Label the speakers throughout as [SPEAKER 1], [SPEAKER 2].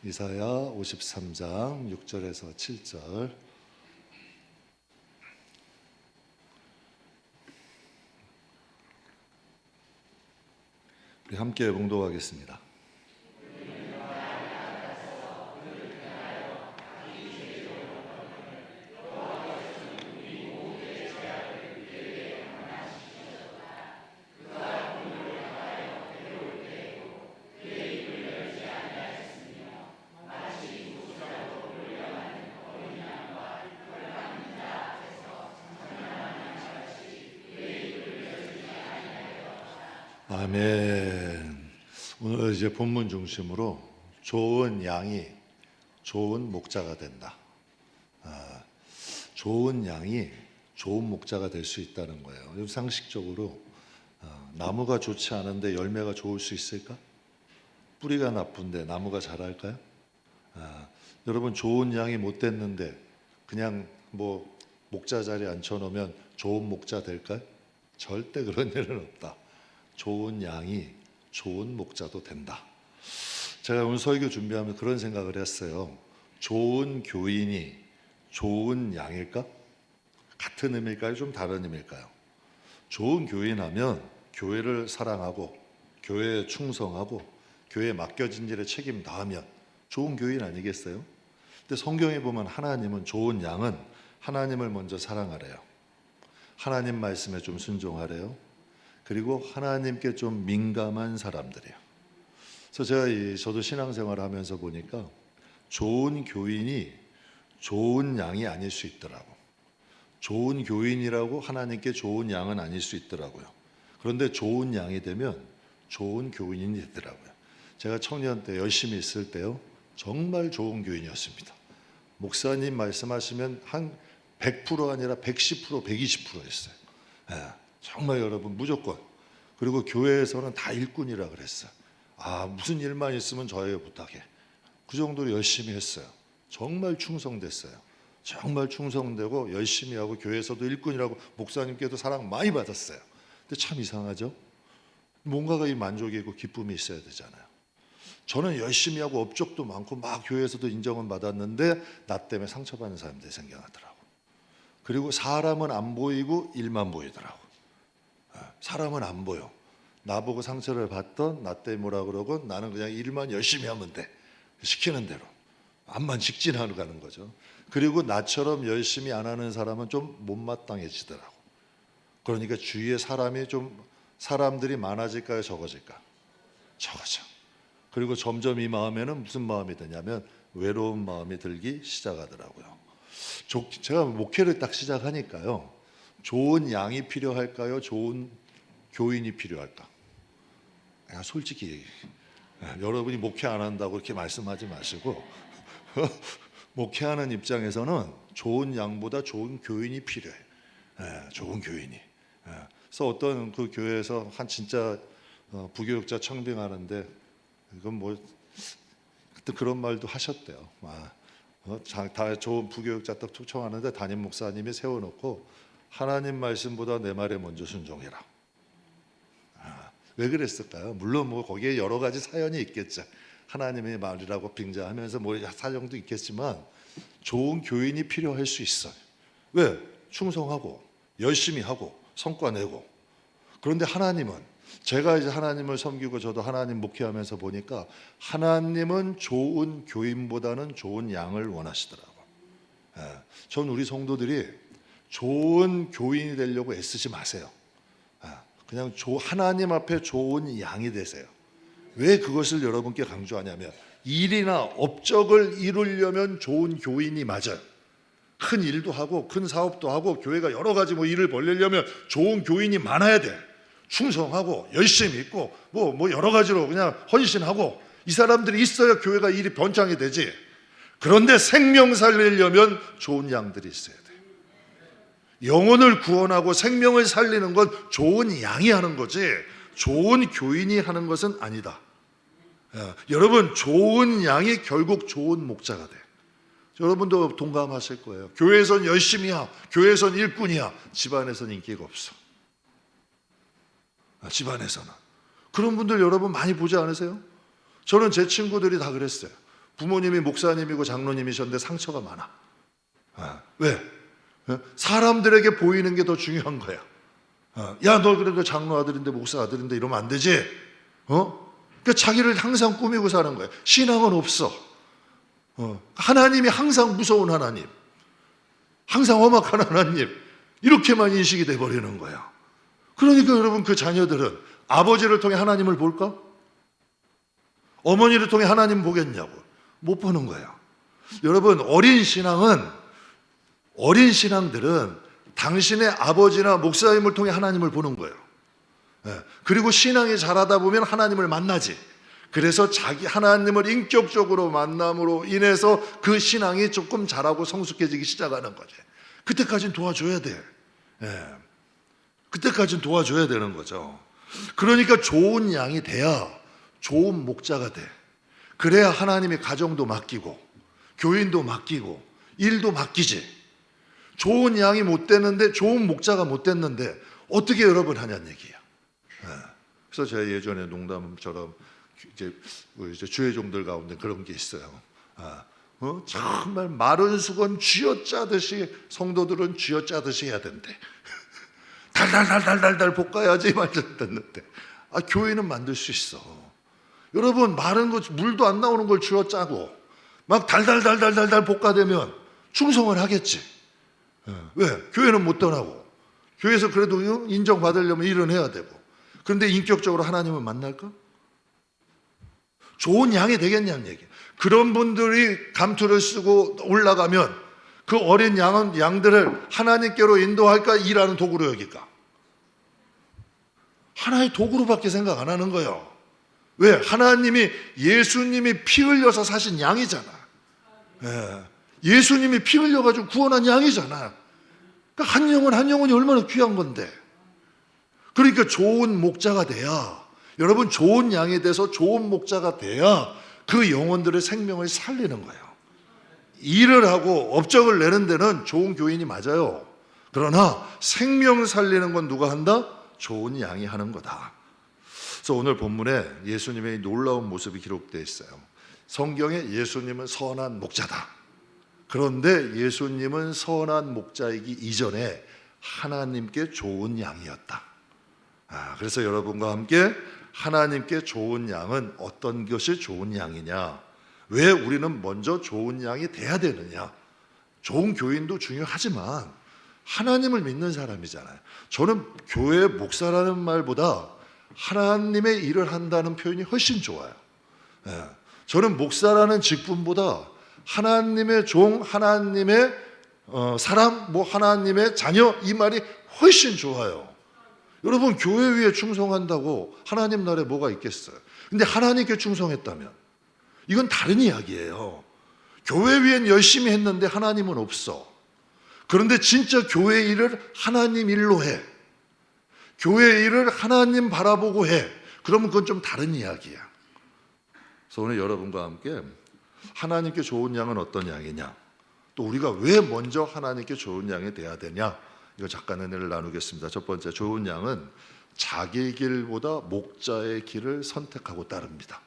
[SPEAKER 1] 이사야 53장 6절에서 7절. 우리 함께 봉독하겠습니다. 아멘. 오늘 이제 본문 중심으로 좋은 양이 좋은 목자가 된다. 좋은 양이 좋은 목자가 될 수 있다는 거예요. 상식적으로 나무가 좋지 않은데 열매가 좋을 수 있을까? 뿌리가 나쁜데 나무가 자랄까요? 여러분, 좋은 양이 못 됐는데 그냥 뭐 목자 자리에 앉혀놓으면 좋은 목자 될까요? 절대 그런 일은 없다. 좋은 양이 좋은 목자도 된다. 제가 오늘 설교 준비하면서 그런 생각을 했어요. 좋은 교인이 좋은 양일까? 같은 의미일까요? 좀 다른 의미일까요? 좋은 교인 하면 교회를 사랑하고 교회에 충성하고 교회에 맡겨진 일에 책임 다하면 좋은 교인 아니겠어요? 근데 성경에 보면 하나님은 좋은 양은 하나님을 먼저 사랑하래요. 하나님 말씀에 좀 순종하래요. 그리고 하나님께 좀 민감한 사람들이에요. 그래서 저도 신앙생활을 하면서 보니까 좋은 교인이 좋은 양이 아닐 수 있더라고. 좋은 교인이라고 하나님께 좋은 양은 아닐 수 있더라고요. 그런데 좋은 양이 되면 좋은 교인이 되더라고요. 제가 청년 때 열심히 있을 때요, 정말 좋은 교인이었습니다. 목사님 말씀하시면 한 100% 아니라 110%, 120%였어요. 정말 여러분 무조건. 그리고 교회에서는 다 일꾼이라 그랬어요. 무슨 일만 있으면 저에게 부탁해. 그 정도로 열심히 했어요. 정말 충성됐어요. 정말 충성되고 열심히 하고 교회에서도 일꾼이라고 목사님께도 사랑 많이 받았어요. 근데 참 이상하죠? 뭔가가 이 만족이고 기쁨이 있어야 되잖아요. 저는 열심히 하고 업적도 많고 막 교회에서도 인정은 받았는데 나 때문에 상처받는 사람들이 생겨나더라고. 그리고 사람은 안 보이고 일만 보이더라고. 사람은 안 보여. 나보고 상처를 받던 나 때문에 뭐라 그러고 나는 그냥 일만 열심히 하면 돼. 시키는 대로. 암만 직진하러 가는 거죠. 그리고 나처럼 열심히 안 하는 사람은 좀 못마땅해지더라고. 그러니까 주위에 사람들이 많아질까요? 적어질까? 적어져. 그리고 점점 이 마음에는 무슨 마음이 드냐면 외로운 마음이 들기 시작하더라고요. 제가 목회를 딱 시작하니까요, 좋은 양이 필요할까요? 좋은 교인이 필요할까? 솔직히 여러분이 목회 안 한다고 그렇게 말씀하지 마시고 목회하는 입장에서는 좋은 양보다 좋은 교인이 필요해. 좋은 교인이. 그래서 어떤 그 교회에서 한 진짜 부교육자 청빙하는데 이건 뭐 그때 그런 말도 하셨대요. 다 좋은 부교육자 딱 초청하는데 담임 목사님이 세워놓고 하나님 말씀보다 내 말에 먼저 순종해라. 왜 그랬을까요? 물론 뭐 거기에 여러 가지 사연이 있겠죠. 하나님의 말이라고 빙자하면서 뭐 사정도 있겠지만 좋은 교인이 필요할 수 있어요. 왜? 충성하고 열심히 하고 성과 내고. 그런데 하나님은, 제가 이제 하나님을 섬기고 저도 하나님 목회하면서 보니까 하나님은 좋은 교인보다는 좋은 양을 원하시더라고요. 전 우리 성도들이 좋은 교인이 되려고 애쓰지 마세요. 그냥 하나님 앞에 좋은 양이 되세요. 왜 그것을 여러분께 강조하냐면 일이나 업적을 이루려면 좋은 교인이 맞아요. 큰 일도 하고 큰 사업도 하고 교회가 여러 가지 일을 벌리려면 좋은 교인이 많아야 돼. 충성하고 열심히 있고 뭐 여러 가지로 그냥 헌신하고 이 사람들이 있어야 교회가 일이 번창이 되지. 그런데 생명 살리려면 좋은 양들이 있어야 돼. 영혼을 구원하고 생명을 살리는 건 좋은 양이 하는 거지 좋은 교인이 하는 것은 아니다. 여러분, 좋은 양이 결국 좋은 목자가 돼. 여러분도 동감하실 거예요. 교회에선 열심히야, 교회에선 일꾼이야, 집안에선 인기가 없어. 집안에서는. 그런 분들 여러분 많이 보지 않으세요? 저는 제 친구들이 다 그랬어요. 부모님이 목사님이고 장로님이셨는데 상처가 많아. 왜? 사람들에게 보이는 게 더 중요한 거야. 야, 너 그래도 장로 아들인데 목사 아들인데 이러면 안 되지. 그러니까 자기를 항상 꾸미고 사는 거야. 신앙은 없어. 하나님이 항상 무서운 하나님, 항상 험악한 하나님, 이렇게만 인식이 돼버리는 거야. 그러니까 여러분, 그 자녀들은 아버지를 통해 하나님을 볼까? 어머니를 통해 하나님 보겠냐고. 못 보는 거예요. 여러분, 어린 신앙들은 당신의 아버지나 목사님을 통해 하나님을 보는 거예요. 그리고 신앙이 자라다 보면 하나님을 만나지. 그래서 자기 하나님을 인격적으로 만남으로 인해서 그 신앙이 조금 자라고 성숙해지기 시작하는 거지. 그때까지는 도와줘야 돼. 그때까지는 도와줘야 되는 거죠. 그러니까 좋은 양이 돼야 좋은 목자가 돼. 그래야 하나님이 가정도 맡기고 교인도 맡기고 일도 맡기지. 좋은 양이 못 됐는데, 좋은 목자가 못 됐는데 어떻게 여러분 하냐는 얘기야. 그래서 제가 예전에 농담처럼 이제 주의 종들 가운데 그런 게 있어요. 정말 마른 수건 쥐어짜듯이 성도들은 쥐어짜듯이 해야 된대. 달달달달달달 볶아야지 말렸는데 교회는 만들 수 있어. 여러분, 마른 거 물도 안 나오는 걸 쥐어짜고 막 달달달달달달 볶아대면 충성을 하겠지. 왜? 교회는 못 떠나고 교회에서 그래도 인정받으려면 일은 해야 되고. 그런데 인격적으로 하나님을 만날까? 좋은 양이 되겠냐는 얘기예요. 그런 분들이 감투를 쓰고 올라가면 그 어린 양들을 하나님께로 인도할까? 일하는 도구로 여길까? 하나의 도구로밖에 생각 안 하는 거예요. 왜? 하나님이, 예수님이 피 흘려서 사신 양이잖아. 예수님이 피 흘려가지고 구원한 양이잖아. 그러니까 한 영혼이 얼마나 귀한 건데. 그러니까 좋은 목자가 돼야, 여러분, 좋은 양이 돼서 좋은 목자가 돼야 그 영혼들의 생명을 살리는 거예요. 일을 하고 업적을 내는 데는 좋은 교인이 맞아요. 그러나 생명 살리는 건 누가 한다? 좋은 양이 하는 거다. 그래서 오늘 본문에 예수님의 놀라운 모습이 기록되어 있어요. 성경에 예수님은 선한 목자다. 그런데 예수님은 선한 목자이기 이전에 하나님께 좋은 양이었다. 그래서 여러분과 함께 하나님께 좋은 양은 어떤 것이 좋은 양이냐? 왜 우리는 먼저 좋은 양이 돼야 되느냐? 좋은 교인도 중요하지만 하나님을 믿는 사람이잖아요. 저는 교회 목사라는 말보다 하나님의 일을 한다는 표현이 훨씬 좋아요. 저는 목사라는 직분보다 하나님의 종, 하나님의 사람, 하나님의 자녀, 이 말이 훨씬 좋아요. 여러분, 교회 위에 충성한다고 하나님 나라에 뭐가 있겠어요? 근데 하나님께 충성했다면 이건 다른 이야기예요. 교회 위엔 열심히 했는데 하나님은 없어. 그런데 진짜 교회 일을 하나님 일로 해. 교회 일을 하나님 바라보고 해. 그러면 그건 좀 다른 이야기야. 그래서 오늘 여러분과 함께 하나님께 좋은 양은 어떤 양이냐, 또 우리가 왜 먼저 하나님께 좋은 양이 돼야 되냐, 이거 잠깐 은혜를 나누겠습니다. 첫 번째, 좋은 양은 자기 길보다 목자의 길을 선택하고 따릅니다.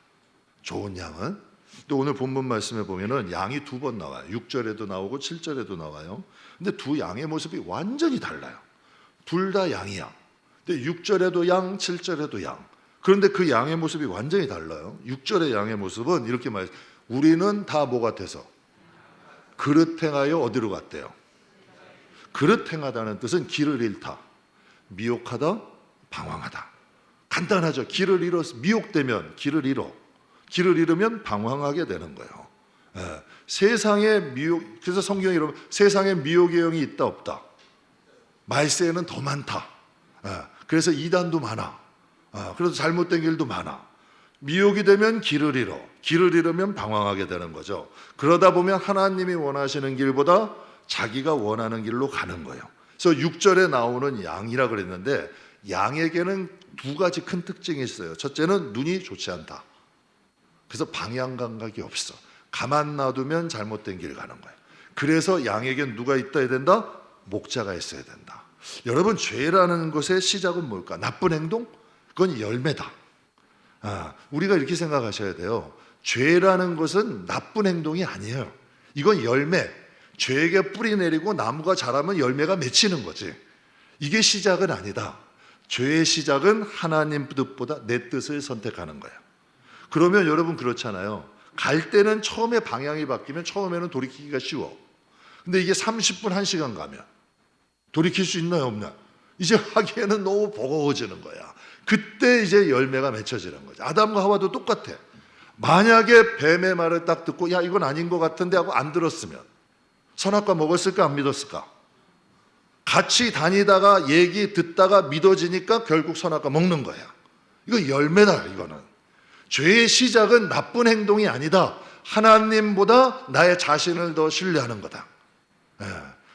[SPEAKER 1] 좋은 양은, 또 오늘 본문 말씀에 보면은 양이 두 번 나와요. 6절에도 나오고 7절에도 나와요. 근데 두 양의 모습이 완전히 달라요. 둘 다 양이야. 근데 6절에도 양, 7절에도 양. 그런데 그 양의 모습이 완전히 달라요. 6절의 양의 모습은 이렇게 말해요. 우리는 다 뭐 같아서? 그릇 행하여 어디로 갔대요? 그릇 행하다는 뜻은 길을 잃다, 미혹하다, 방황하다. 간단하죠. 길을 잃어서 미혹되면 길을 잃어. 길을 잃으면 방황하게 되는 거예요. 세상에 미혹, 그래서 성경이 이러면 세상에 미혹의 영이 있다 없다? 말세에는 더 많다. 그래서 이단도 많아. 그래서 잘못된 길도 많아. 미혹이 되면 길을 잃어. 길을 잃으면 방황하게 되는 거죠. 그러다 보면 하나님이 원하시는 길보다 자기가 원하는 길로 가는 거예요. 그래서 6절에 나오는 양이라 그랬는데, 양에게는 두 가지 큰 특징이 있어요. 첫째는 눈이 좋지 않다. 그래서 방향 감각이 없어. 가만 놔두면 잘못된 길 가는 거예요. 그래서 양에겐 누가 있어야 된다? 목자가 있어야 된다. 여러분, 죄라는 것의 시작은 뭘까? 나쁜 행동? 그건 열매다. 우리가 이렇게 생각하셔야 돼요. 죄라는 것은 나쁜 행동이 아니에요. 이건 열매. 죄에게 뿌리 내리고 나무가 자라면 열매가 맺히는 거지. 이게 시작은 아니다. 죄의 시작은 하나님 뜻보다 내 뜻을 선택하는 거야. 그러면 여러분 그렇잖아요. 갈 때는 처음에 방향이 바뀌면 처음에는 돌이키기가 쉬워. 근데 이게 30분, 1시간 가면 돌이킬 수 있나요, 없나? 이제 하기에는 너무 버거워지는 거야. 그때 이제 열매가 맺혀지는 거죠. 아담과 하와도 똑같아. 만약에 뱀의 말을 딱 듣고 야 이건 아닌 것 같은데 하고 안 들었으면 선악과 먹었을까 안 믿었을까? 같이 다니다가 얘기 듣다가 믿어지니까 결국 선악과 먹는 거야. 이거 열매다. 이거는 죄의 시작은 나쁜 행동이 아니다. 하나님보다 나의 자신을 더 신뢰하는 거다.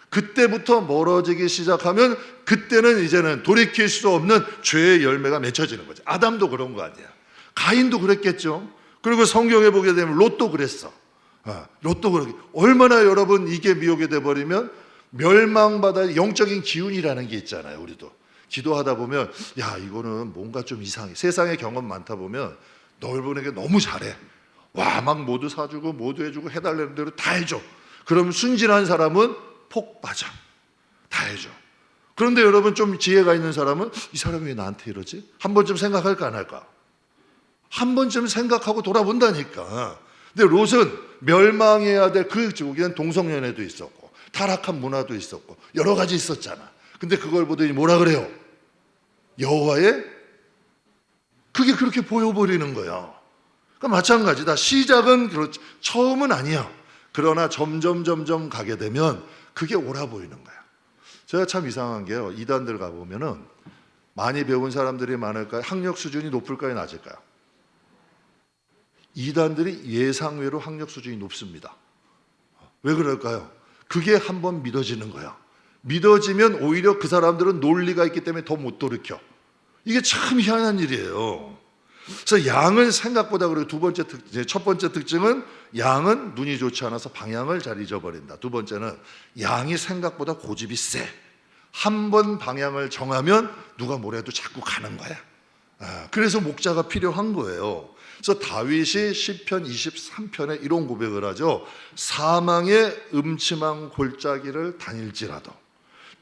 [SPEAKER 1] 그때부터 멀어지기 시작하면 그때는 이제는 돌이킬 수 없는 죄의 열매가 맺혀지는 거죠. 아담도 그런 거 아니야. 가인도 그랬겠죠. 그리고 성경에 보게 되면 롯도 그랬어. 롯도 그렇게. 얼마나 여러분 이게 미혹이 돼버리면 멸망받아 영적인 기운이라는 게 있잖아요. 우리도 기도하다 보면 야 이거는 뭔가 좀 이상해. 세상에 경험 많다 보면 너희에게 너무 잘해. 와 막 모두 사주고 모두 해주고 해달라는 대로 다 해줘. 그럼 순진한 사람은 폭 빠져. 다 해줘. 그런데 여러분 좀 지혜가 있는 사람은 이 사람이 왜 나한테 이러지? 한 번쯤 생각할까 안 할까? 한 번쯤 생각하고 돌아본다니까. 근데 롯은 멸망해야 될 그 쪽에는 동성연애도 있었고 타락한 문화도 있었고 여러 가지 있었잖아. 근데 그걸 보더니 뭐라 그래요? 여호와의 그게 그렇게 보여버리는 거야. 그러니까 마찬가지다. 시작은 그렇지 처음은 아니야. 그러나 점점 가게 되면 그게 옳아 보이는 거야. 제가 참 이상한 게요. 이단들 가보면은 많이 배운 사람들이 많을까요? 학력 수준이 높을까요? 낮을까요? 이단들이 예상외로 학력 수준이 높습니다. 왜 그럴까요? 그게 한번 믿어지는 거야. 믿어지면 오히려 그 사람들은 논리가 있기 때문에 더 못 돌이켜. 이게 참 희한한 일이에요. 그래서 양은 생각보다 그리고 첫 번째 특징은 양은 눈이 좋지 않아서 방향을 잘 잊어버린다. 두 번째는 양이 생각보다 고집이 세. 한 번 방향을 정하면 누가 뭐래도 자꾸 가는 거야. 그래서 목자가 필요한 거예요. 그래서 다윗이 시편 23편에 이런 고백을 하죠. 사망의 음침한 골짜기를 다닐지라도.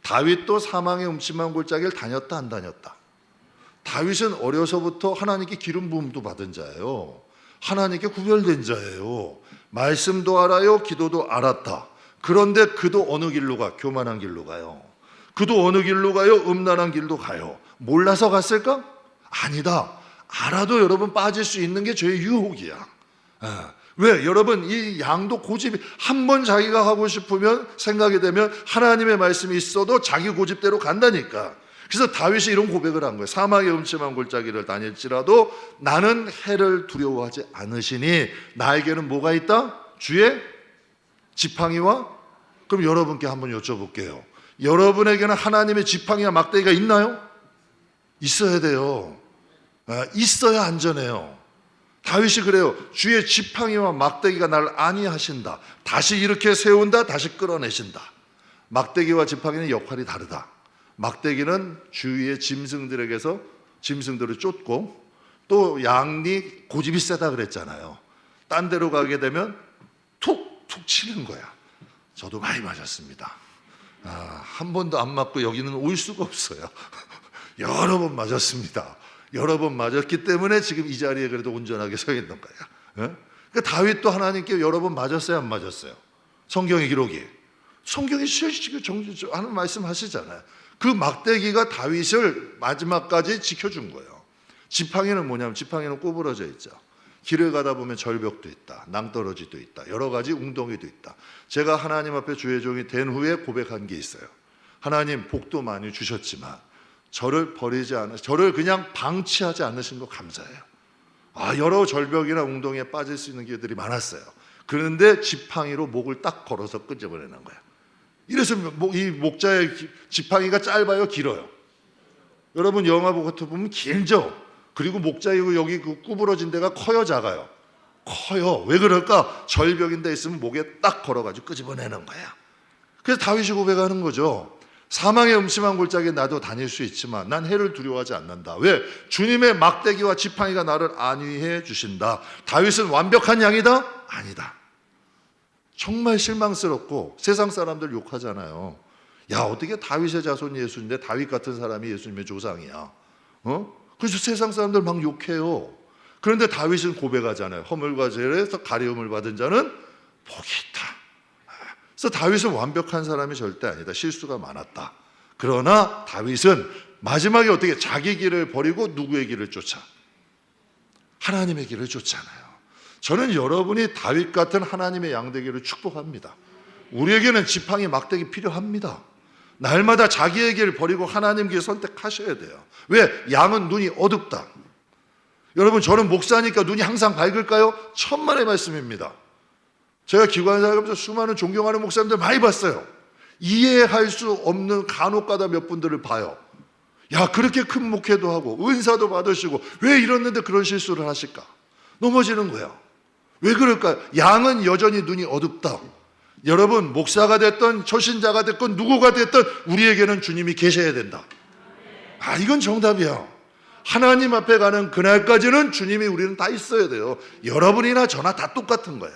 [SPEAKER 1] 다윗도 사망의 음침한 골짜기를 다녔다 안 다녔다? 다윗은 어려서부터 하나님께 기름 부음도 받은 자예요. 하나님께 구별된 자예요. 말씀도 알아요. 기도도 알았다. 그런데 그도 어느 길로 가? 교만한 길로 가요. 그도 어느 길로 가요? 음란한 길로 가요. 몰라서 갔을까? 아니다. 알아도 여러분 빠질 수 있는 게 죄의 유혹이야. 왜? 여러분 이 양도 고집이 한 번 자기가 하고 싶으면 생각이 되면 하나님의 말씀이 있어도 자기 고집대로 간다니까. 그래서 다윗이 이런 고백을 한 거예요. 사막의 음침한 골짜기를 다닐지라도 나는 해를 두려워하지 않으시니 나에게는 뭐가 있다? 주의 지팡이와. 그럼 여러분께 한번 여쭤볼게요. 여러분에게는 하나님의 지팡이와 막대기가 있나요? 있어야 돼요. 있어야 안전해요. 다윗이 그래요. 주의 지팡이와 막대기가 나를 안위하신다. 다시 이렇게 세운다. 다시 끌어내신다. 막대기와 지팡이는 역할이 다르다. 막대기는 주위의 짐승들에게서 짐승들을 쫓고 또 양이 고집이 세다 그랬잖아요. 딴 데로 가게 되면 툭툭 치는 거야. 저도 많이 맞았습니다. 한 번도 안 맞고 여기는 올 수가 없어요. 여러 번 맞았습니다. 여러 번 맞았기 때문에 지금 이 자리에 그래도 온전하게 서 있는 거야. 그러니까 다윗도 하나님께 여러 번 맞았어요, 안 맞았어요? 성경의 기록이. 성경이 실시간 하는 말씀 하시잖아요. 그 막대기가 다윗을 마지막까지 지켜준 거예요. 지팡이는 뭐냐면 지팡이는 구부러져 있죠. 길을 가다 보면 절벽도 있다. 낭떠러지도 있다. 여러 가지 웅덩이도 있다. 제가 하나님 앞에 주의 종이 된 후에 고백한 게 있어요. 하나님 복도 많이 주셨지만 저를 버리지 않으, 저를 그냥 방치하지 않으신 거 감사해요. 여러 절벽이나 웅덩이에 빠질 수 있는 길들이 많았어요. 그런데 지팡이로 목을 딱 걸어서 끄집어내는 거야. 이래서 이 목자의 지팡이가 짧아요, 길어요? 여러분 영화 같은 보면 길죠. 그리고 목자이고 여기 그 구부러진 데가 커요, 작아요? 커요. 왜 그럴까? 절벽인 데 있으면 목에 딱 걸어가지고 끄집어내는 거야. 그래서 다윗이 고백하는 거죠. 사망의 음침한 골짜기에 나도 다닐 수 있지만 난 해를 두려워하지 않는다. 왜? 주님의 막대기와 지팡이가 나를 안위해 주신다. 다윗은 완벽한 양이다? 아니다. 정말 실망스럽고 세상 사람들 욕하잖아요. 야, 어떻게 다윗의 자손이 예수인데 다윗 같은 사람이 예수님의 조상이야. 그래서 세상 사람들 막 욕해요. 그런데 다윗은 고백하잖아요. 허물과 죄에서 가려움을 받은 자는 복이 있다. 그래서 다윗은 완벽한 사람이 절대 아니다. 실수가 많았다. 그러나 다윗은 마지막에 어떻게 자기 길을 버리고 누구의 길을 쫓아? 하나님의 길을 쫓잖아요. 저는 여러분이 다윗 같은 하나님의 양 되기를 축복합니다. 우리에게는 지팡이 막대기 필요합니다. 날마다 자기의 길을 버리고 하나님 길 선택하셔야 돼요. 왜? 양은 눈이 어둡다. 여러분, 저는 목사니까 눈이 항상 밝을까요? 천만의 말씀입니다. 제가 기관사 하면서 수많은 존경하는 목사님들 많이 봤어요. 이해할 수 없는 간혹가다 몇 분들을 봐요. 야, 그렇게 큰 목회도 하고 은사도 받으시고 왜 이랬는데 그런 실수를 하실까? 넘어지는 거야. 왜 그럴까요? 양은 여전히 눈이 어둡다. 여러분, 목사가 됐든 초신자가 됐건 누구가 됐든 우리에게는 주님이 계셔야 된다. 이건 정답이야. 하나님 앞에 가는 그날까지는 주님이 우리는 다 있어야 돼요. 여러분이나 저나 다 똑같은 거야.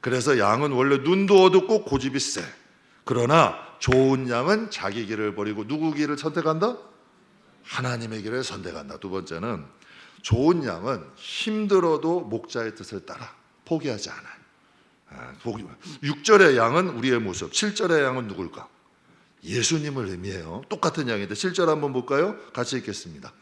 [SPEAKER 1] 그래서 양은 원래 눈도 어둡고 고집이 세. 그러나 좋은 양은 자기 길을 버리고 누구 길을 선택한다? 하나님의 길을 선택한다. 두 번째는 좋은 양은 힘들어도 목자의 뜻을 따라 포기하지 않아요. 6절의 양은 우리의 모습, 7절의 양은 누굴까? 예수님을 의미해요. 똑같은 양인데 7절 한번 볼까요? 같이 읽겠습니다.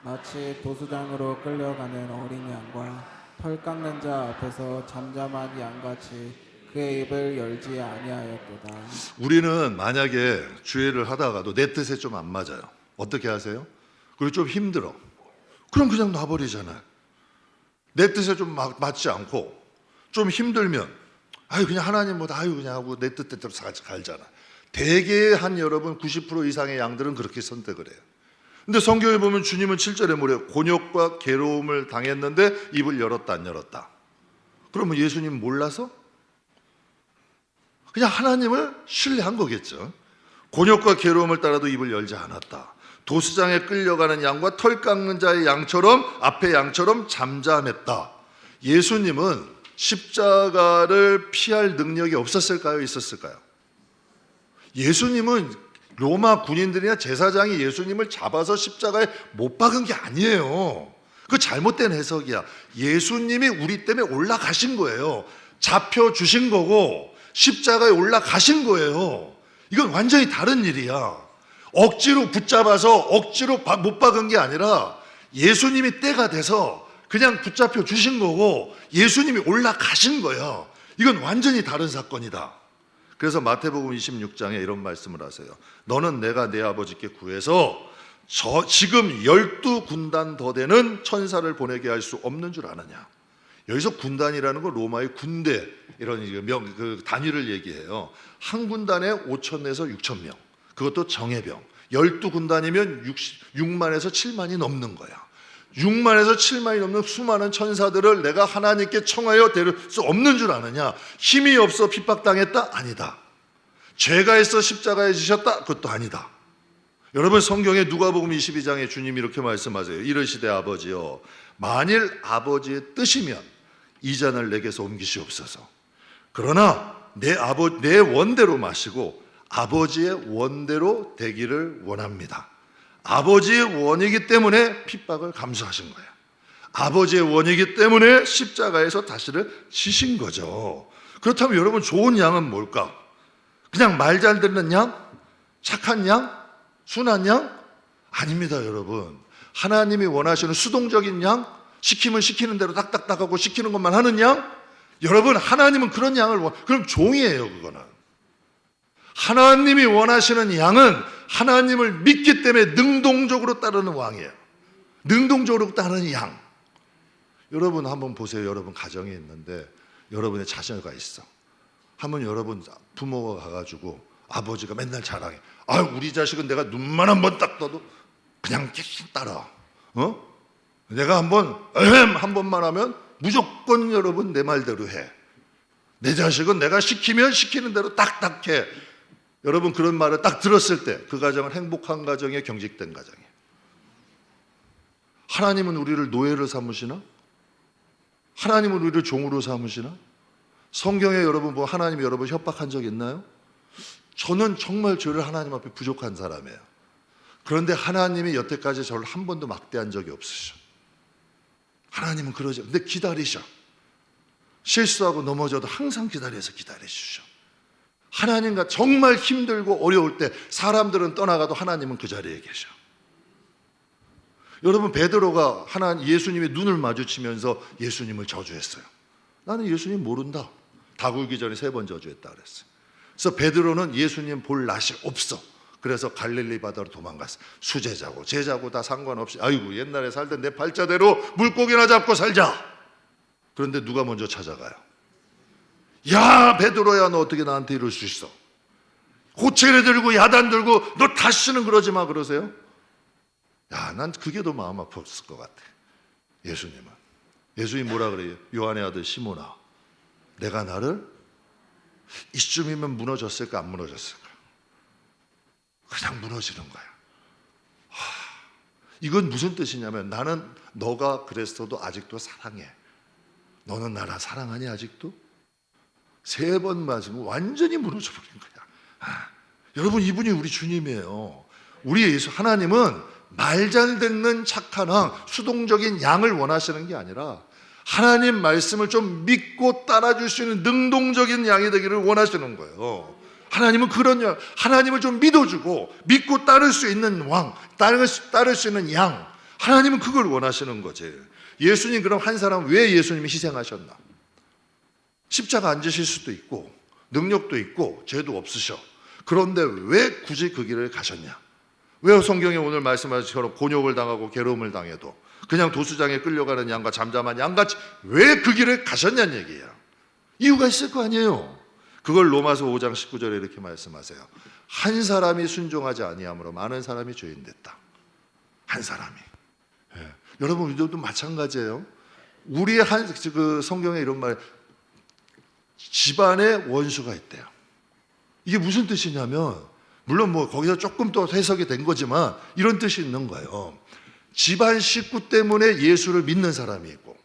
[SPEAKER 2] 마치 도수장으로 끌려가는 어린 양과 털 깎는 자 앞에서 잠잠한 양같이 그의 입을 열지 아니하였도다.
[SPEAKER 1] 우리는 만약에 주의를 하다가도 내 뜻에 좀 안 맞아요. 어떻게 하세요? 그리고 좀 힘들어. 그럼 그냥 놔버리잖아요. 내 뜻에 좀 맞지 않고 좀 힘들면 그냥 하나님 그냥 하고 내 뜻대로 갈잖아. 대개 한 여러분 90% 이상의 양들은 그렇게 선택을 해요. 근데 성경에 보면 주님은 7절에 뭐래요? 곤욕과 괴로움을 당했는데 입을 열었다 안 열었다? 그러면 예수님 몰라서? 그냥 하나님을 신뢰한 거겠죠. 곤욕과 괴로움을 따라도 입을 열지 않았다. 도수장에 끌려가는 양과 털 깎는 자의 양처럼 앞에 양처럼 잠잠했다. 예수님은 십자가를 피할 능력이 없었을까요? 있었을까요? 예수님은 로마 군인들이나 제사장이 예수님을 잡아서 십자가에 못 박은 게 아니에요. 그 잘못된 해석이야. 예수님이 우리 때문에 올라가신 거예요. 잡혀 주신 거고 십자가에 올라가신 거예요. 이건 완전히 다른 일이야. 억지로 붙잡아서 억지로 못 박은 게 아니라 예수님이 때가 돼서 그냥 붙잡혀 주신 거고 예수님이 올라가신 거야. 이건 완전히 다른 사건이다. 그래서 마태복음 26장에 이런 말씀을 하세요. 너는 내가 내 아버지께 구해서 지금 12군단 더 되는 천사를 보내게 할 수 없는 줄 아느냐. 여기서 군단이라는 건 로마의 군대 이런 그 단위를 얘기해요. 한 군단에 5천에서 6천 명. 그것도 정예병. 12군단이면 6만에서 7만이 넘는 거야. 6만에서 7만이 넘는 수많은 천사들을 내가 하나님께 청하여 데릴 수 없는 줄 아느냐. 힘이 없어 핍박당했다? 아니다. 죄가 있어 십자가에 지셨다? 그것도 아니다. 여러분, 성경에 누가복음 22장에 주님이 이렇게 말씀하세요. 이르시되 아버지여, 만일 아버지의 뜻이면 이 잔을 내게서 옮기시옵소서. 그러나 내 원대로 마시고 아버지의 원대로 되기를 원합니다. 아버지의 원이기 때문에 핍박을 감수하신 거예요. 아버지의 원이기 때문에 십자가에서 다시를 지신 거죠. 그렇다면 여러분, 좋은 양은 뭘까? 그냥 말 잘 듣는 양? 착한 양? 순한 양? 아닙니다, 여러분. 하나님이 원하시는 수동적인 양? 시키면 시키는 대로 딱딱딱 하고 시키는 것만 하는 양? 여러분, 하나님은 그런 양을 그럼 종이에요, 그거는. 하나님이 원하시는 양은 하나님을 믿기 때문에 능동적으로 따르는 왕이에요. 능동적으로 따르는 양. 여러분 한번 보세요. 여러분 가정에 있는데 여러분의 자녀가 있어. 한번 여러분 부모가 가가지고 아버지가 맨날 자랑해. 우리 자식은 내가 눈만 한번 딱 떠도 그냥 깨끗이 따라. 내가 한 번만 하면 무조건 여러분 내 말대로 해. 내 자식은 내가 시키면 시키는 대로 딱딱 해. 여러분 그런 말을 딱 들었을 때 그 가정은 행복한 가정이에요, 경직된 가정이에요? 하나님은 우리를 노예를 삼으시나? 하나님은 우리를 종으로 삼으시나? 성경에 여러분 뭐 하나님이 여러분 협박한 적 있나요? 저는 정말 저를 하나님 앞에 부족한 사람이에요. 그런데 하나님이 여태까지 저를 한 번도 막대한 적이 없으셔. 하나님은 그러죠. 근데 기다리셔. 실수하고 넘어져도 항상 기다리셔. 하나님과 정말 힘들고 어려울 때 사람들은 떠나가도 하나님은 그 자리에 계셔. 여러분 베드로가 예수님의 눈을 마주치면서 예수님을 저주했어요. 나는 예수님 모른다. 다 굴기 전에 3번 저주했다 그랬어요. 그래서 베드로는 예수님 볼 낯이 없어. 그래서 갈릴리 바다로 도망갔어. 수제자고 제자고 다 상관없이 아이고 옛날에 살던 내 팔자대로 물고기나 잡고 살자. 그런데 누가 먼저 찾아가요? 야 베드로야 너 어떻게 나한테 이럴 수 있어? 호체를 들고 야단 들고 너 다시는 그러지 마 그러세요? 야 난 그게 더 마음 아팠을 것 같아. 예수님 뭐라 그래요? 요한의 아들 시몬아 내가 나를 이쯤이면 무너졌을까 안 무너졌을까? 그냥 무너지는 거야. 이건 무슨 뜻이냐면 나는 너가 그랬어도 아직도 사랑해. 너는 나를 사랑하니 아직도? 3번 맞으면 완전히 무너져 버린 거야. 여러분 이분이 우리 주님이에요. 우리 예수 하나님은 말 잘 듣는 착한 왕, 수동적인 양을 원하시는 게 아니라 하나님 말씀을 좀 믿고 따라줄 수 있는 능동적인 양이 되기를 원하시는 거예요. 하나님은 그런 양, 하나님을 좀 믿어주고 믿고 따를 수 있는 왕, 따를 수 있는 양, 하나님은 그걸 원하시는 거지. 예수님 그럼 한 사람 왜 예수님이 희생하셨나? 십자가 안 지실 수도 있고 능력도 있고 죄도 없으셔. 그런데 왜 굳이 그 길을 가셨냐? 왜 성경에 오늘 말씀하신 것처럼 곤욕을 당하고 괴로움을 당해도 그냥 도수장에 끌려가는 양과 잠잠한 양같이 왜 그 길을 가셨냐는 얘기예요. 이유가 있을 거 아니에요. 그걸 로마서 5장 19절에 이렇게 말씀하세요. 한 사람이 순종하지 아니함으로 많은 사람이 죄인 됐다. 한 사람이. 예. 여러분 우리도 마찬가지예요. 우리의 그 성경에 이런 말, 집안에 원수가 있대요. 이게 무슨 뜻이냐면 물론 뭐 거기서 조금 또 해석이 된 거지만 이런 뜻이 있는 거예요. 집안 식구 때문에 예수를 믿는 사람이 있고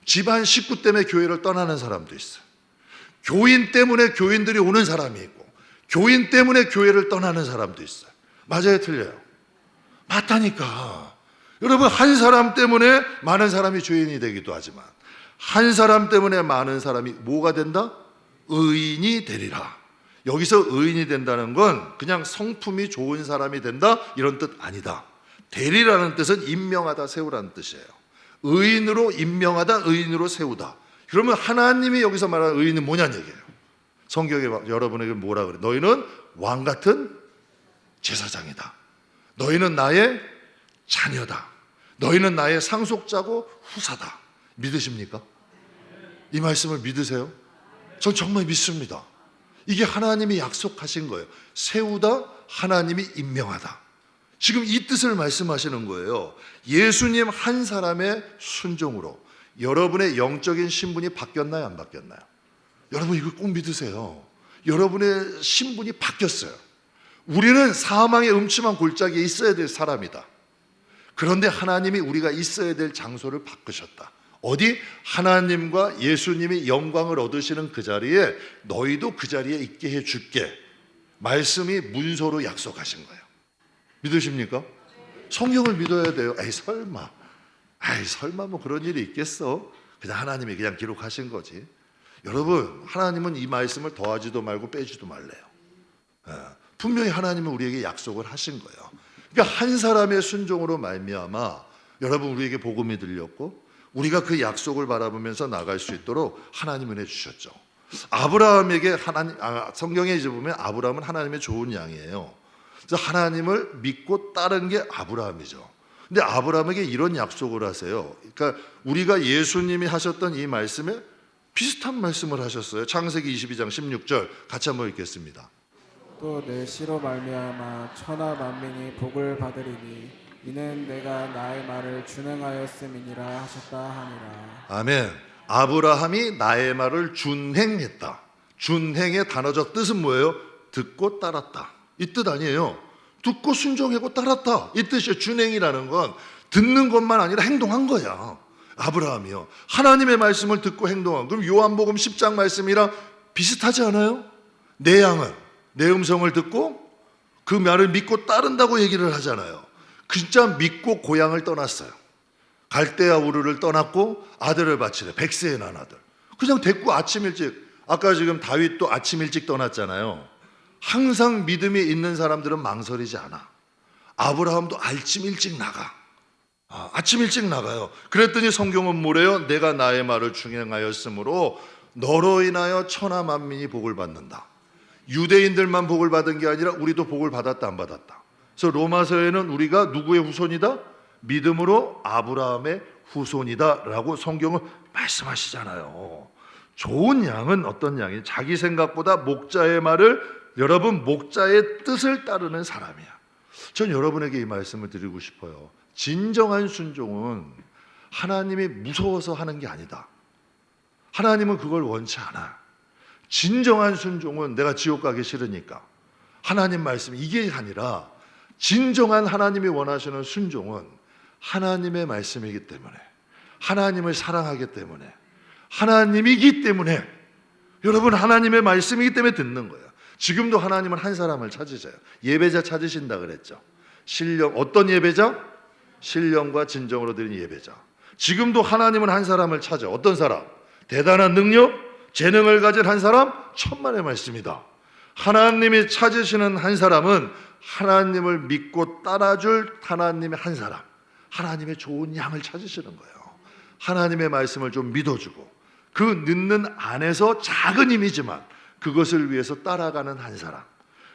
[SPEAKER 1] 집안 식구 때문에 교회를 떠나는 사람도 있어요. 교인 때문에 교인들이 오는 사람이 있고 교인 때문에 교회를 떠나는 사람도 있어요. 맞아요, 틀려요? 맞다니까. 여러분 한 사람 때문에 많은 사람이 죄인이 되기도 하지만 한 사람 때문에 많은 사람이 뭐가 된다? 의인이 되리라. 여기서 의인이 된다는 건 그냥 성품이 좋은 사람이 된다 이런 뜻 아니다. 되리라는 뜻은 임명하다 세우라는 뜻이에요. 의인으로 임명하다, 의인으로 세우다. 그러면 하나님이 여기서 말하는 의인은 뭐냐는 얘기예요. 성경에 여러분에게 뭐라 그래? 너희는 왕 같은 제사장이다. 너희는 나의 자녀다. 너희는 나의 상속자고 후사다. 믿으십니까? 이 말씀을 믿으세요? 전 정말 믿습니다. 이게 하나님이 약속하신 거예요. 세우다, 하나님이 임명하다. 지금 이 뜻을 말씀하시는 거예요. 예수님 한 사람의 순종으로 여러분의 영적인 신분이 바뀌었나요? 안 바뀌었나요? 여러분 이거 꼭 믿으세요. 여러분의 신분이 바뀌었어요. 우리는 사망의 음침한 골짜기에 있어야 될 사람이다. 그런데 하나님이 우리가 있어야 될 장소를 바꾸셨다. 어디? 하나님과 예수님이 영광을 얻으시는 그 자리에 너희도 그 자리에 있게 해줄게. 말씀이 문서로 약속하신 거예요. 믿으십니까? 성경을 믿어야 돼요. 에이 설마 뭐 그런 일이 있겠어? 그냥 하나님이 그냥 기록하신 거지. 여러분 하나님은 이 말씀을 더하지도 말고 빼지도 말래요. 분명히 하나님은 우리에게 약속을 하신 거예요. 그러니까 한 사람의 순종으로 말미암아 여러분 우리에게 복음이 들렸고 우리가 그 약속을 바라보면서 나갈 수 있도록 하나님 은혜 주셨죠. 아브라함에게 성경에 이제 보면 아브라함은 하나님의 좋은 양이에요. 그래서 하나님을 믿고 따른 게 아브라함이죠. 근데 아브라함에게 이런 약속을 하세요. 그러니까 우리가 예수님이 하셨던 이 말씀에 비슷한 말씀을 하셨어요. 창세기 22장 16절 같이 한번 읽겠습니다.
[SPEAKER 2] 또 내 씨로 말미암아 천하 만민이 복을 받으리니 이는 내가 나의 말을 준행하였음이니라 하셨다 하니라.
[SPEAKER 1] 아멘. 아브라함이 나의 말을 준행했다. 준행의 단어적 뜻은 뭐예요? 듣고 따랐다. 이 뜻 아니에요. 듣고 순종하고 따랐다. 이 뜻이에요. 준행이라는 건 듣는 것만 아니라 행동한 거야. 아브라함이요. 하나님의 말씀을 듣고 행동한. 그럼 요한복음 10장 말씀이랑 비슷하지 않아요? 내 양은 내 음성을 듣고 그 말을 믿고 따른다고 얘기를 하잖아요. 진짜 믿고 고향을 떠났어요. 갈대아 우르를 떠났고 아들을 바치래. 100세에 난 아들. 그냥 데리고 아침 일찍, 아까 지금 다윗도 아침 일찍 떠났잖아요. 항상 믿음이 있는 사람들은 망설이지 않아. 아브라함도 아침 일찍 나가. 아침 일찍 나가요. 그랬더니 성경은 뭐래요? 내가 나의 말을 준행하였으므로 너로 인하여 천하 만민이 복을 받는다. 유대인들만 복을 받은 게 아니라 우리도 복을 받았다 안 받았다. 그래서 로마서에는 우리가 누구의 후손이다? 믿음으로 아브라함의 후손이다 라고 성경은 말씀하시잖아요. 좋은 양은 어떤 양이? 자기 생각보다 목자의 말을, 여러분 목자의 뜻을 따르는 사람이야. 전 여러분에게 이 말씀을 드리고 싶어요. 진정한 순종은 하나님이 무서워서 하는 게 아니다. 하나님은 그걸 원치 않아. 진정한 순종은 내가 지옥 가기 싫으니까 하나님 말씀, 이게 아니라 진정한 하나님이 원하시는 순종은 하나님의 말씀이기 때문에, 하나님을 사랑하기 때문에, 하나님이기 때문에, 여러분 하나님의 말씀이기 때문에 듣는 거예요. 지금도 하나님은 한 사람을 찾으세요. 예배자 찾으신다 그랬죠. 신령, 어떤 예배자? 신령과 진정으로 드린 예배자. 지금도 하나님은 한 사람을 찾아. 어떤 사람? 대단한 능력, 재능을 가진 한 사람? 천만의 말씀이다. 하나님이 찾으시는 한 사람은 하나님을 믿고 따라줄 하나님의 한 사람, 하나님의 좋은 양을 찾으시는 거예요. 하나님의 말씀을 좀 믿어주고 그 믿는 안에서 작은 힘이지만 그것을 위해서 따라가는 한 사람,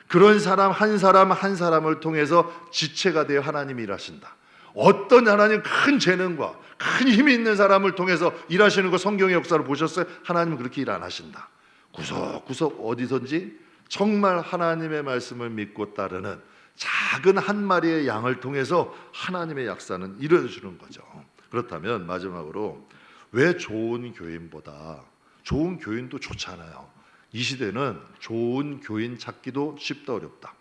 [SPEAKER 1] 그런 사람 한 사람 한 사람을 통해서 지체가 되어 하나님이 일하신다. 어떤 하나님 큰 재능과 큰 힘이 있는 사람을 통해서 일하시는 거 성경의 역사를 보셨어요? 하나님은 그렇게 일 안 하신다. 구석구석 어디선지 정말 하나님의 말씀을 믿고 따르는 작은 한 마리의 양을 통해서 하나님의 역사는 이루어지는 거죠. 그렇다면 마지막으로 왜 좋은 교인보다, 좋은 교인도 좋잖아요. 이 시대는 좋은 교인 찾기도 쉽다 어렵다.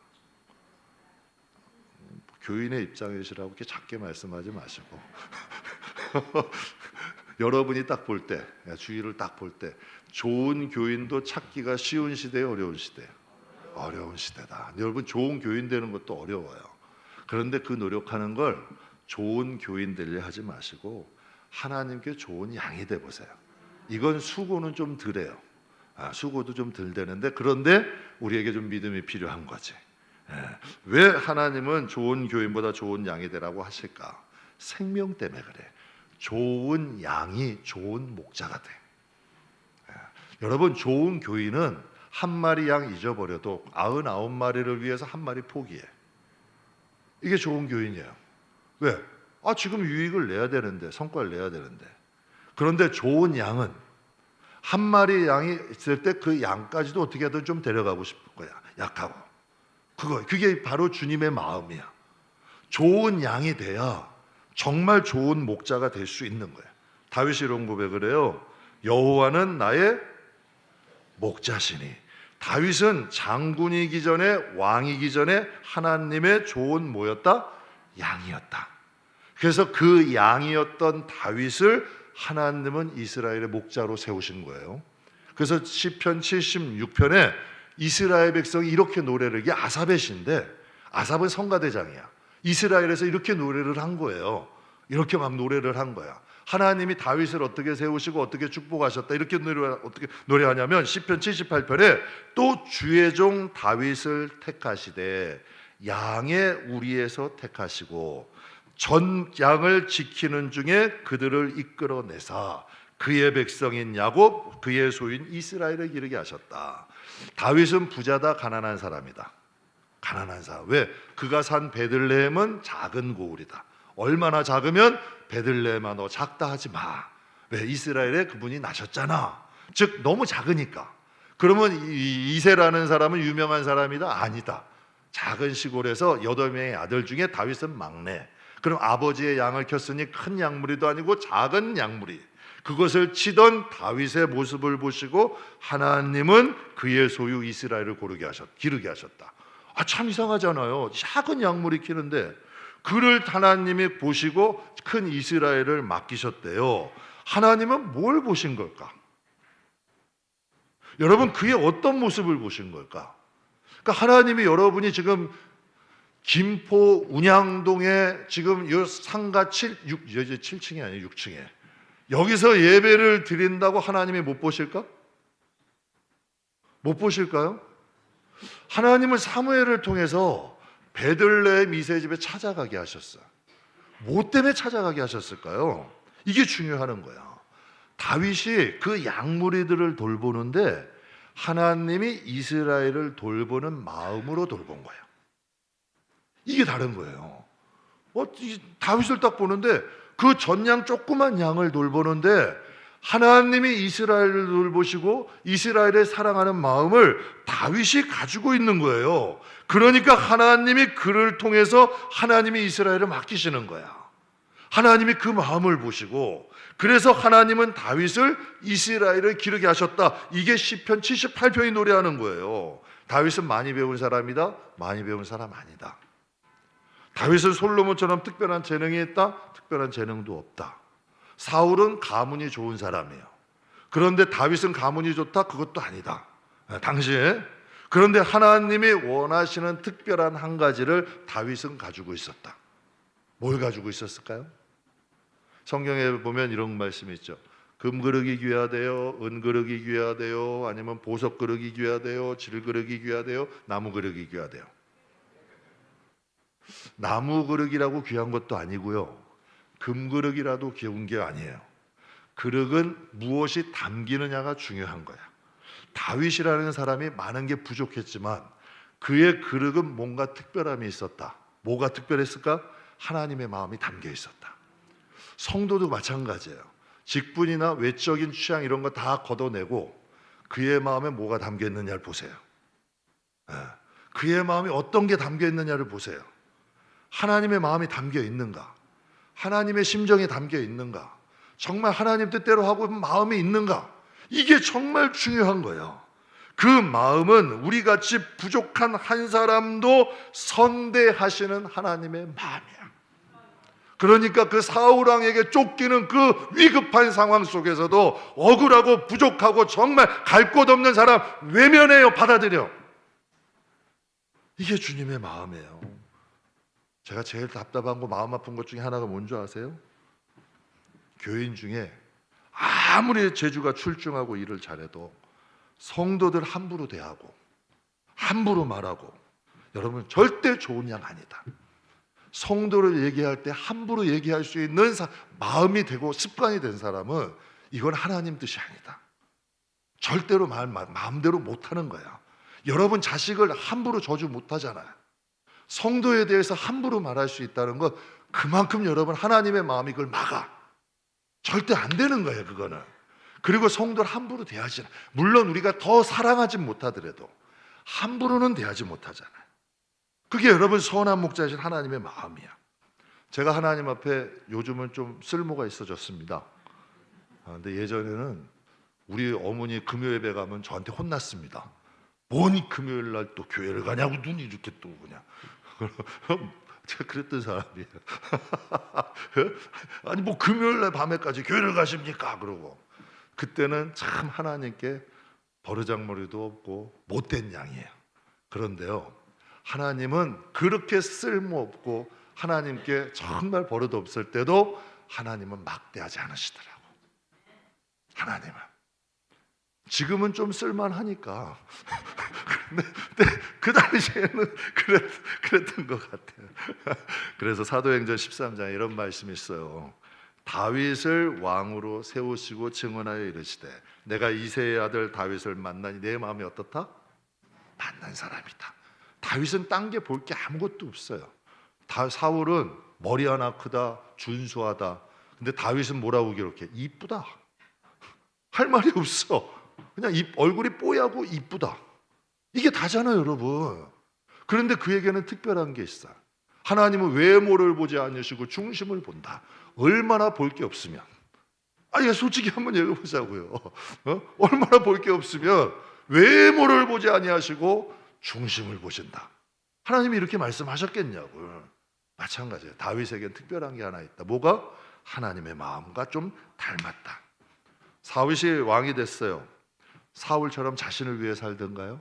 [SPEAKER 1] 교인의 입장이시라고 이렇게 작게 말씀하지 마시고 여러분이 딱 볼 때, 주위를 딱 볼 때 좋은 교인도 찾기가 쉬운 시대예요, 어려운 시대예요? 어려운 시대다. 여러분 좋은 교인 되는 것도 어려워요. 그런데 그 노력하는 걸 좋은 교인 되려 하지 마시고 하나님께 좋은 양이 돼 보세요. 이건 수고는 좀 덜해요. 수고도 좀 덜 되는데, 그런데 우리에게 좀 믿음이 필요한 거지. 왜 하나님은 좋은 교인보다 좋은 양이 되라고 하실까? 생명 때문에 그래. 좋은 양이 좋은 목자가 돼. 여러분 좋은 교인은 한 마리 양 잊어버려도 99마리를 위해서 한 마리 포기해. 이게 좋은 교인이에요. 왜? 지금 유익을 내야 되는데, 성과를 내야 되는데. 그런데 좋은 양은 한 마리 양이 있을 때 그 양까지도 어떻게 하든 좀 데려가고 싶을 거야. 약하고. 그게 바로 주님의 마음이야. 좋은 양이 돼야 정말 좋은 목자가 될 수 있는 거예요. 다윗이 이런 고백을 해요. 여호와는 나의 목자시니. 다윗은 장군이기 전에, 왕이기 전에 하나님의 좋은 뭐였다? 양이었다. 그래서 그 양이었던 다윗을 하나님은 이스라엘의 목자로 세우신 거예요. 그래서 시편 76편에 이스라엘 백성이 이렇게 노래를, 이게 아삽의 시인데, 아삽은 성가대장이야. 이스라엘에서 이렇게 노래를 한 거예요. 이렇게 막 노래를 한 거야. 하나님이 다윗을 어떻게 세우시고 어떻게 축복하셨다, 이렇게 어떻게 노래하냐면 시편 78편에 또 주의 종 다윗을 택하시되 양의 우리에서 택하시고 전 양을 지키는 중에 그들을 이끌어내사 그의 백성인 야곱, 그의 소인 이스라엘을 이르게 하셨다. 다윗은 부자다, 가난한 사람이다. 가난한 사람. 왜? 그가 산 베들레헴은 작은 고을이다. 얼마나 작으면 베들레헴아 너 작다 하지 마. 왜? 이스라엘에 그분이 나셨잖아. 즉 너무 작으니까. 그러면 이세라는 사람은 유명한 사람이다? 아니다. 작은 시골에서 8명의 아들 중에 다윗은 막내. 그럼 아버지의 양을 켰으니 큰 양무리도 아니고 작은 양무리, 그것을 치던 다윗의 모습을 보시고 하나님은 그의 소유 이스라엘을 기르게 하셨다. 참 이상하잖아요. 작은 양무리 키는데 그를 하나님이 보시고 큰 이스라엘을 맡기셨대요. 하나님은 뭘 보신 걸까? 여러분, 그의 어떤 모습을 보신 걸까? 그러니까 하나님이 여러분이 지금 김포 운양동에 지금 이 상가 7층이 아니에요, 6층에 여기서 예배를 드린다고 하나님이 못 보실까? 못 보실까요? 하나님은 사무엘을 통해서 베들레헴 이세 집에 찾아가게 하셨어요. 뭐 때문에 찾아가게 하셨을까요? 이게 중요한 거야. 다윗이 그 양무리들을 돌보는데 하나님이 이스라엘을 돌보는 마음으로 돌본 거예요. 이게 다른 거예요. 다윗을 딱 보는데 그 전양 조그만 양을 돌보는데 하나님이 이스라엘을 돌보시고 이스라엘을 사랑하는 마음을 다윗이 가지고 있는 거예요. 그러니까 하나님이 그를 통해서 하나님이 이스라엘을 맡기시는 거야. 하나님이 그 마음을 보시고, 그래서 하나님은 다윗을 이스라엘을 기르게 하셨다. 이게 시편 78편이 노래하는 거예요. 다윗은 많이 배운 사람이다, 많이 배운 사람 아니다. 다윗은 솔로몬처럼 특별한 재능이 있다, 특별한 재능도 없다. 사울은 가문이 좋은 사람이에요. 그런데 다윗은 가문이 좋다, 그것도 아니다, 당시에. 그런데 하나님이 원하시는 특별한 한 가지를 다윗은 가지고 있었다. 뭘 가지고 있었을까요? 성경에 보면 이런 말씀이 있죠. 금그릇이 귀하대요, 은그릇이 귀하대요, 아니면 보석그릇이 귀하대요, 질그릇이 귀하대요, 나무그릇이 귀하대요. 나무그릇이라고 귀한 것도 아니고요, 금그릇이라도 귀한 게 아니에요. 그릇은 무엇이 담기느냐가 중요한 거야. 다윗이라는 사람이 많은 게 부족했지만 그의 그릇은 뭔가 특별함이 있었다. 뭐가 특별했을까? 하나님의 마음이 담겨 있었다. 성도도 마찬가지예요. 직분이나 외적인 취향 이런 거 다 걷어내고 그의 마음에 뭐가 담겨 있느냐를 보세요. 그의 마음이 어떤 게 담겨 있느냐를 보세요. 하나님의 마음이 담겨 있는가? 하나님의 심정이 담겨 있는가? 정말 하나님 뜻대로 하고 마음이 있는가? 이게 정말 중요한 거예요. 그 마음은 우리같이 부족한 한 사람도 선대하시는 하나님의 마음이야. 그러니까 그 사울왕에게 쫓기는 그 위급한 상황 속에서도 억울하고 부족하고 정말 갈 곳 없는 사람 외면해요, 받아들여. 이게 주님의 마음이에요. 제가 제일 답답한 거, 마음 아픈 것 중에 하나가 뭔지 아세요? 교인 중에 아무리 재주가 출중하고 일을 잘해도 성도들 함부로 대하고 함부로 말하고, 여러분 절대 좋은 양 아니다. 성도를 얘기할 때 함부로 얘기할 수 있는 마음이 되고 습관이 된 사람은 이건 하나님 뜻이 아니다. 절대로 마음대로 못하는 거야. 여러분 자식을 함부로 저주 못하잖아요. 성도에 대해서 함부로 말할 수 있다는 건 그만큼 여러분 하나님의 마음이 그걸 막아. 절대 안 되는 거예요, 그거는. 그리고 성도를 함부로 대하지 않아요. 물론 우리가 더 사랑하지 못하더라도 함부로는 대하지 못하잖아요. 그게 여러분 선한 목자이신 하나님의 마음이야. 제가 하나님 앞에 요즘은 좀 쓸모가 있어졌습니다. 근데 예전에는 우리 어머니 금요 예배 가면 저한테 혼났습니다. 뭔 금요일 날 또 교회를 가냐고, 눈이 이렇게 또 그냥. 제가 그랬던 사람이에요. 아니 뭐 금요일 날 밤에까지 교회를 가십니까? 그러고 그때는 참 하나님께 버르장머리도 없고 못된 양이에요. 그런데요, 하나님은 그렇게 쓸모없고 하나님께 정말 버릇 없을 때도 하나님은 막대하지 않으시더라고. 하나님은 지금은 좀 쓸만하니까. 근데 그 당시에는 그랬던 것 같아요. 그래서 사도행전 13장에 이런 말씀이 있어요. 다윗을 왕으로 세우시고 증언하여 이르시되 내가 이새의 아들 다윗을 만나니 내 마음이 어떻다? 만난 사람이다. 다윗은 딴 게 볼 게 아무것도 없어요. 사울은 머리 하나 크다, 준수하다. 근데 다윗은 뭐라고 기록해? 이쁘다. 할 말이 없어. 그냥 얼굴이 뽀얗고 이쁘다. 이게 다잖아요, 여러분. 그런데 그에게는 특별한 게 있어요. 하나님은 외모를 보지 않으시고 중심을 본다. 얼마나 볼 게 없으면, 아니 솔직히 한번 읽어보자고요. 얼마나 볼 게 없으면 외모를 보지 아니하시고 중심을 보신다. 하나님이 이렇게 말씀하셨겠냐고. 마찬가지예요. 다윗에겐 특별한 게 하나 있다. 뭐가? 하나님의 마음과 좀 닮았다. 사울이 왕이 됐어요. 사울처럼 자신을 위해 살던가요?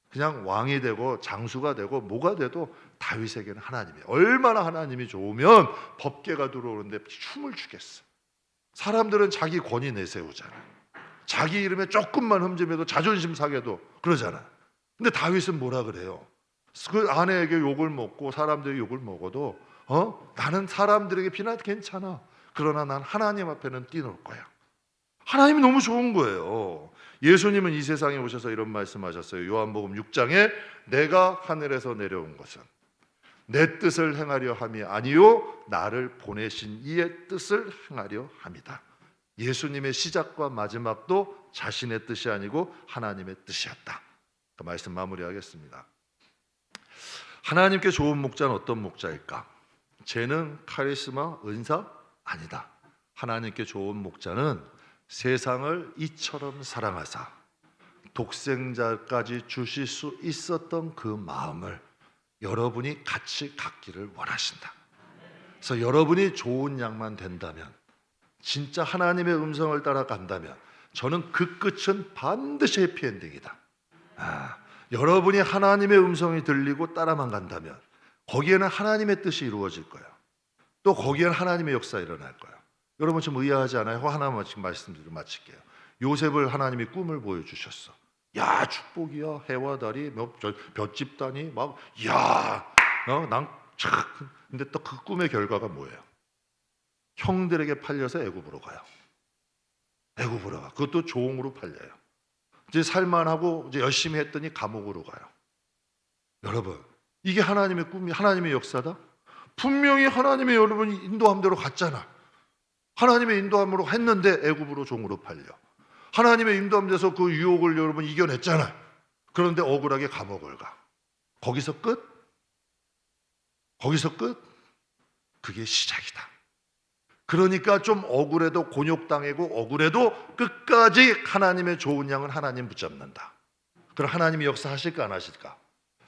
[SPEAKER 1] 그냥 왕이 되고 장수가 되고 뭐가 돼도 다윗에게는 하나님이, 얼마나 하나님이 좋으면 법궤가 들어오는데 춤을 추겠어. 사람들은 자기 권위 내세우잖아. 자기 이름에 조금만 흠집해도 자존심 상해도 그러잖아. 근데 다윗은 뭐라 그래요? 그 아내에게 욕을 먹고 사람들이 욕을 먹어도 나는 사람들에게 비난 괜찮아. 그러나 난 하나님 앞에는 뛰놀 거야. 하나님이 너무 좋은 거예요. 예수님은 이 세상에 오셔서 이런 말씀하셨어요. 요한복음 6장에 내가 하늘에서 내려온 것은 내 뜻을 행하려 함이 아니요 나를 보내신 이의 뜻을 행하려 함이다. 예수님의 시작과 마지막도 자신의 뜻이 아니고 하나님의 뜻이었다. 그 말씀 마무리하겠습니다. 하나님께 좋은 목자는 어떤 목자일까? 재능, 카리스마, 은사? 아니다. 하나님께 좋은 목자는 세상을 이처럼 사랑하사 독생자까지 주실 수 있었던 그 마음을 여러분이 같이 갖기를 원하신다. 그래서 여러분이 좋은 양만 된다면, 진짜 하나님의 음성을 따라간다면 저는 그 끝은 반드시 해피엔딩이다. 여러분이 하나님의 음성이 들리고 따라만 간다면 거기에는 하나님의 뜻이 이루어질 거예요. 또 거기에는 하나님의 역사가 일어날 거예요. 여러분 좀 의아하지 않아요? 하나만 지금 말씀드리고 마칠게요. 요셉을 하나님이 꿈을 보여주셨어. 야, 축복이야. 해와 달이 볏짚 다니 막 근데 또 그 꿈의 결과가 뭐예요? 형들에게 팔려서 애굽으로 가요. 애굽으로 가. 그것도 종으로 팔려요. 이제 살만하고 이제 열심히 했더니 감옥으로 가요. 여러분, 이게 하나님의 꿈이, 하나님의 역사다? 분명히 하나님의 여러분이 인도함대로 갔잖아. 하나님의 인도함으로 했는데 애굽으로 종으로 팔려. 하나님의 인도함돼서 그 유혹을 여러분 이겨냈잖아. 그런데 억울하게 감옥을 가. 거기서 끝? 거기서 끝? 그게 시작이다. 그러니까 좀 억울해도, 곤욕당하고 억울해도 끝까지 하나님의 좋은 양은 하나님 붙잡는다. 그럼 하나님이 역사하실까 안 하실까?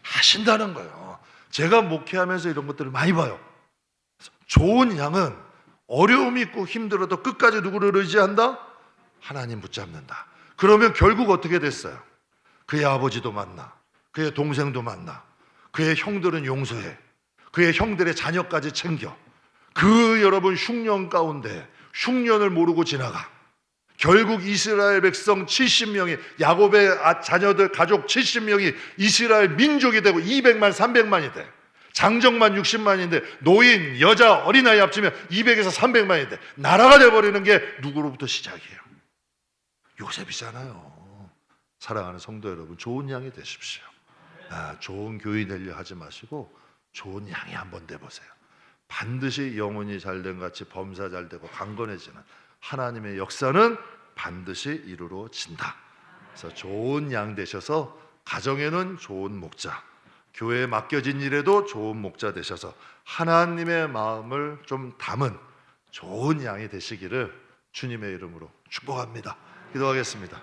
[SPEAKER 1] 하신다는 거예요. 제가 목회하면서 이런 것들을 많이 봐요. 좋은 양은 어려움이 있고 힘들어도 끝까지 누구를 의지한다? 하나님 붙잡는다. 그러면 결국 어떻게 됐어요? 그의 아버지도 만나, 그의 동생도 만나, 그의 형들은 용서해, 그의 형들의 자녀까지 챙겨. 그 여러분 흉년 가운데 흉년을 모르고 지나가. 결국 이스라엘 백성 70명이, 야곱의 자녀들 가족 70명이 이스라엘 민족이 되고 200만 300만이 돼. 장정만 60만인데 노인, 여자, 어린아이 합치면 200에서 300만이 돼. 나라가 돼버리는 게 누구로부터 시작이에요? 요셉이잖아요. 사랑하는 성도 여러분, 좋은 양이 되십시오. 좋은 교인 되려 하지 마시고 좋은 양이 한번 돼보세요. 반드시 영혼이 잘된 같이 범사 잘되고 강건해지는 하나님의 역사는 반드시 이루어진다. 그래서 좋은 양 되셔서 가정에는 좋은 목자, 교회에 맡겨진 일에도 좋은 목자 되셔서 하나님의 마음을 좀 담은 좋은 양이 되시기를 주님의 이름으로 축복합니다. 기도하겠습니다.